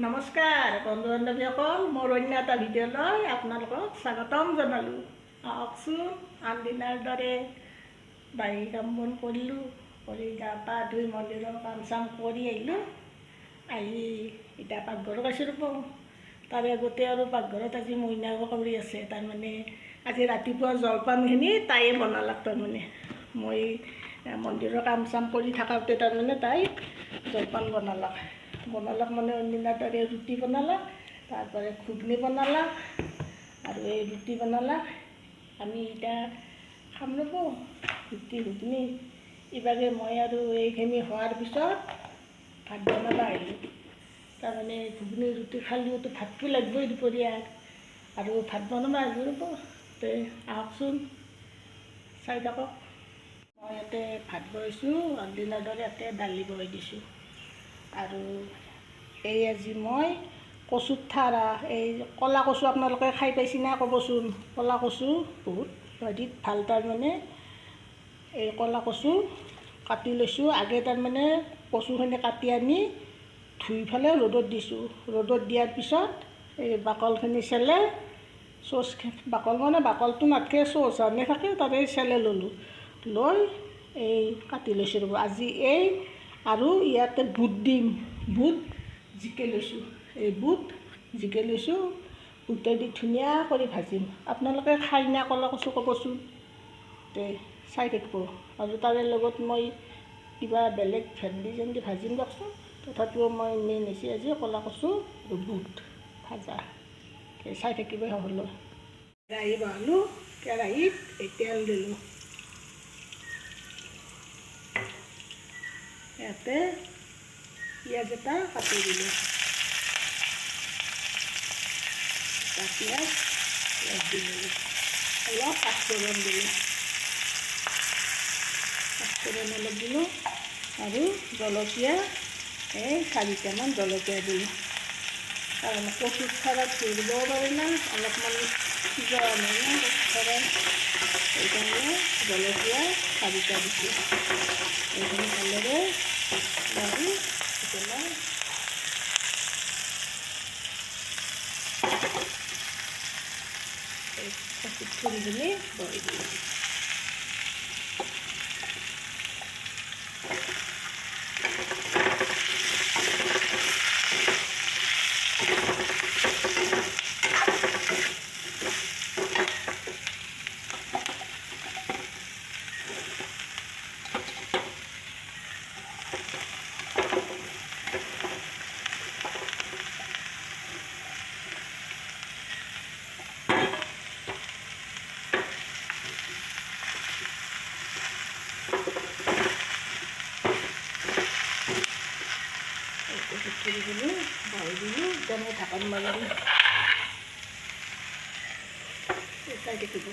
নমস্কাৰ বন্ধু বান্ধৱীসকল, মোৰ অন্য এটা ভিডিঅ'লৈ আপোনালোকক স্বাগতম জনালোঁ। আহকচোন, আনদিনাৰ দৰে বাৰীৰ কাম বন কৰিলোঁ, কৰি গা পা ধুই মন্দিৰৰ কাম চাম কৰি আহিলোঁ। আহি এতিয়া পাকঘৰত আছোঁ ৰ'ব। তাৰে আগতে আৰু পাকঘৰত আজি মইনাও কৰি আছে। তাৰমানে আজি ৰাতিপুৱা জলপানখিনি তাইয়ে বনালাক। তাৰমানে মই মন্দিৰৰ কাম চাম কৰি থাকোঁতে তাৰমানে তাই জলপান বনালাক মানে অন্যদিনাৰ দৰে ৰুটি বনালাক, তাৰপৰা ঘুগনি বনালাক আৰু এই ৰুটি বনালাক। আমি এতিয়া খাম ৰ'ব ৰুটি ঘুগনি। ইভাগে মই আৰু এইখিনি হোৱাৰ পিছত ভাত বনাব আহিলোঁ। তাৰমানে ঘুগনি ৰুটি খালেওতো ভাতটো লাগিবই দুপৰীয়াৰ, আৰু ভাত বনাব আহিলোঁ ৰ'ব। তে আহকচোন চাই থাকক। মই ইয়াতে ভাত বনাইছোঁ, অন্যদিনাৰ দৰে ইয়াতে দালি বনাই দিছোঁ। আৰু এই আজি মই কচুৰ ঠাৰা, এই ক'লা কচু আপোনালোকে খাই পাইছে না ক'বচোন। ক'লা কচু বহুত হেৰিত ভাল। তাৰমানে এই ক'লা কচু কাটি লৈছোঁ। আগে তাৰমানে কচুখিনি কাটি আনি ধুই পেলাই ৰ'দত দিছোঁ। ৰ'দত দিয়াৰ পিছত এই বাকলখিনি চেলে, বাকল মানে বাকলটো নাথাকে, চৌচানে থাকে, তাতে চেলে ল'লোঁ। লৈ এই কাটি লৈছোঁ ৰ'ব। আজি এই আৰু ইয়াতে বুট দিম, বুট জিকে লৈছোঁ। এই বুট জিকে লৈছোঁ, বুটেদি ধুনীয়া কৰি ভাজিম। আপোনালোকে খাই না ক'লা কচু ক'বচোন, তে চাই থাকিব। আৰু তাৰে লগত মই কিবা বেলেগ ভেন্দি চেন্দি ভাজিম দিয়কচোন। তথাপিও মই মেইন হৈছে আজি ক'লা কচু আৰু বুট ভাজা। চাই থাকিব সকলো। কেৰাহী বহালোঁ, কেৰাহীত এই তেল দিলোঁ। ইয়াতে পিঁয়াজ এটা কাটি দিলোঁ। পিঁয়াজ দি দিলোঁ, অলপ পাঁচফোৰণ দিলোঁ। পাঁচফোৰণ অলপ দিলোঁ আৰু জলকীয়া এই 4টামান জলকীয়া দিলোঁ। কাৰণ কচুৰ ঠাৰাত ধৰিব পাৰে না, অলপমান সিজোৱা নাই না কচুৰ ঠাৰাত, সেইকাৰণে জলকীয়া 4টা দিছোঁ। এইখিনি ভালদৰে আৰু উতলাই কচুৰ ঠুৰিখিনি বহাই দিলোঁ। কচুৰ ঠুৰিখিনি বহাই দিলোঁ। এতিয়া মই ঢাকন মাৰি চাই থাকিব।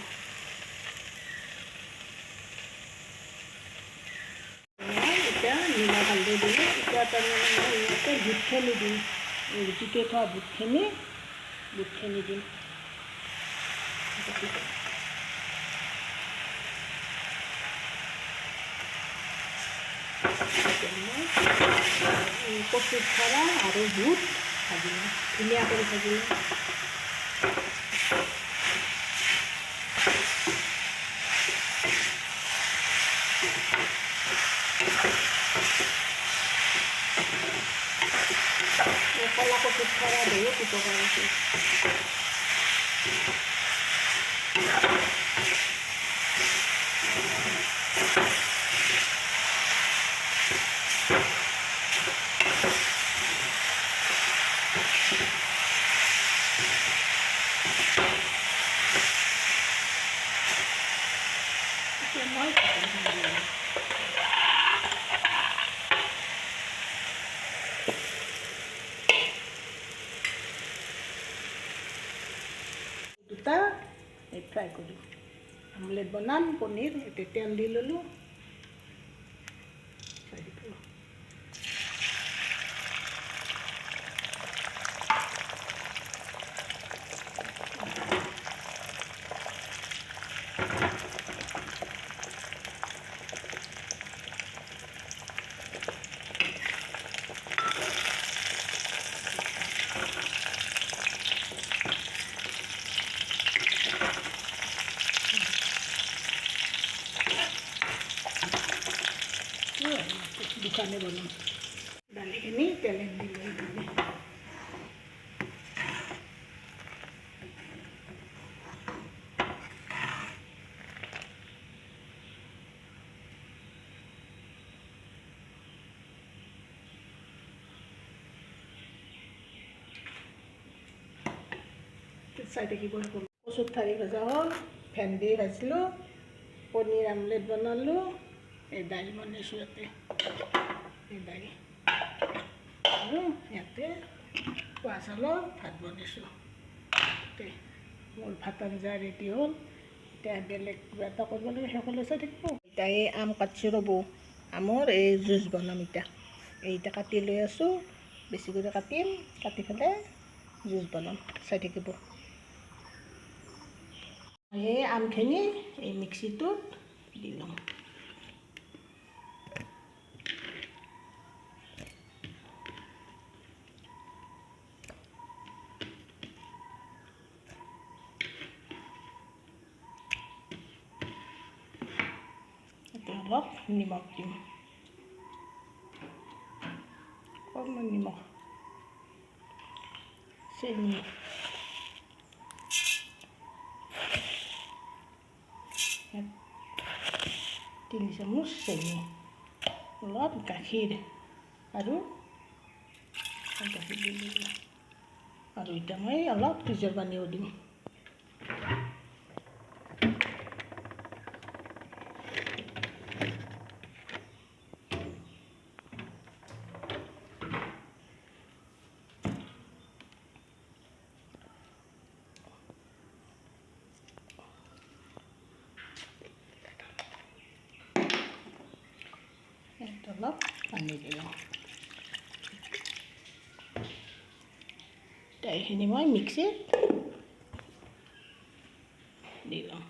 এতিয়া নিমখ হালধি দিলোঁ। এতিয়া তাৰমানে মই ইয়াতে বুটখিনি দিম, জিকে থোৱা বুটখিনি দিম। মই কচুৰ ঠাৰা আৰু বুট ভাজিলোঁ, ধুনীয়া কৰি ভাজিলোঁ। ক'লা কচুৰ ঠাৰা বহুত উপকাৰ আছে। মই দুটা ফ্ৰাই কৰিম। আমলেট বনাম, পনীৰ। এতিয়া তেল দি ল'লোঁ। দালি বনাম দালিখিনি তেলত দি লৈ দিলে চাই থাকিব কচুৰ ঠাৰি ভজা হ'ল ভেন্দি ভাজিলোঁ পনীৰ আমলেট বনালোঁ এই দাইল বনাইছোঁ ইয়াতে এই দাইল আৰু ইয়াতে কোৱা চাউলৰ ভাত বনাইছোঁ মোৰ ভাত আঞ্জা ৰেডি হ'ল এতিয়া বেলেগ কিবা এটা কৰিব লাগে সকলোৱে চাই থাকিব এতিয়া এই আম কাটিছোঁ ৰ'ব আমৰ এই জুচ বনাম এতিয়া এইটা কাটি লৈ আছোঁ বেছি কৰি কাটিম কাটি পেলাই জুচ বনাম চাই থাকিব এই আমখিনি এই মিক্সিটোত দি ল'ম এতিয়া অলপ নিমখ দিম অকণমান নিমখ চেনি 3 চামুচ চেনি অলপ গাখীৰ আৰু গাখীৰ দিলোঁ আৰু এতিয়া মই অলপ ফ্ৰিজৰ পানীও দিম অলপ পানী দিলোঁ এইখিনি মই মিক্সিত দি লওঁ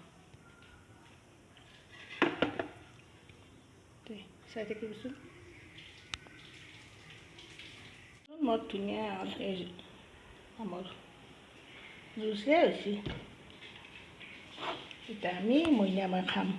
চাই থাকিবচোন মোৰ ধুনীয়া এই আমৰ জুচে হৈছে এতিয়া আমি মইনামাই খাম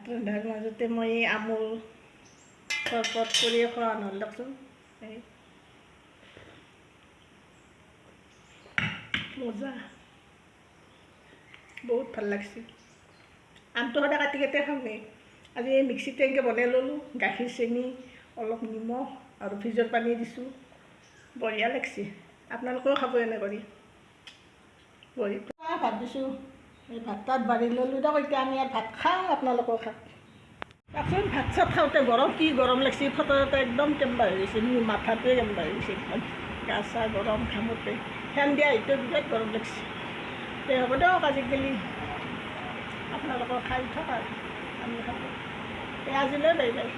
ভাত ৰন্ধাৰ মাজতে মই আমুল চৰবত কৰি খোৱা নহ'ল দিয়কচোন মজা বহুত ভাল লাগছে আমটো সদায় কাটি কাটি খাওঁনে আজি এই মিক্সিতে এনেকৈ বনাই ল'লোঁ গাখীৰ চেনি অলপ নিমখ আৰু ফ্ৰিজৰ পানী দিছোঁ বঢ়িয়া লাগছে আপোনালোকেও খাব এনে কৰি বঢ়িয়া ভাত দিছোঁ এই ভাত তাত বাঢ়ি ল'লোঁ দিয়ক এতিয়া আমি ইয়াত ভাত খাওঁ আপোনালোকেও খাওক তাৰপিছত ভাত চাত খাওঁতে গৰম কি গৰম লাগিছে ফটোতে একদম কেম্বা হৈ গৈছে মোৰ মাথাটোৱে কেম্বা হৈ গৈছে একদম গা চা গৰম ঘামতে ফেন দিয়া এইটো বিৰাট গৰম লাগিছে তে হ'ব দিয়ক আজিকালি আপোনালোকৰ খাই থকা আমি খাব আজিলৈ বাই বাই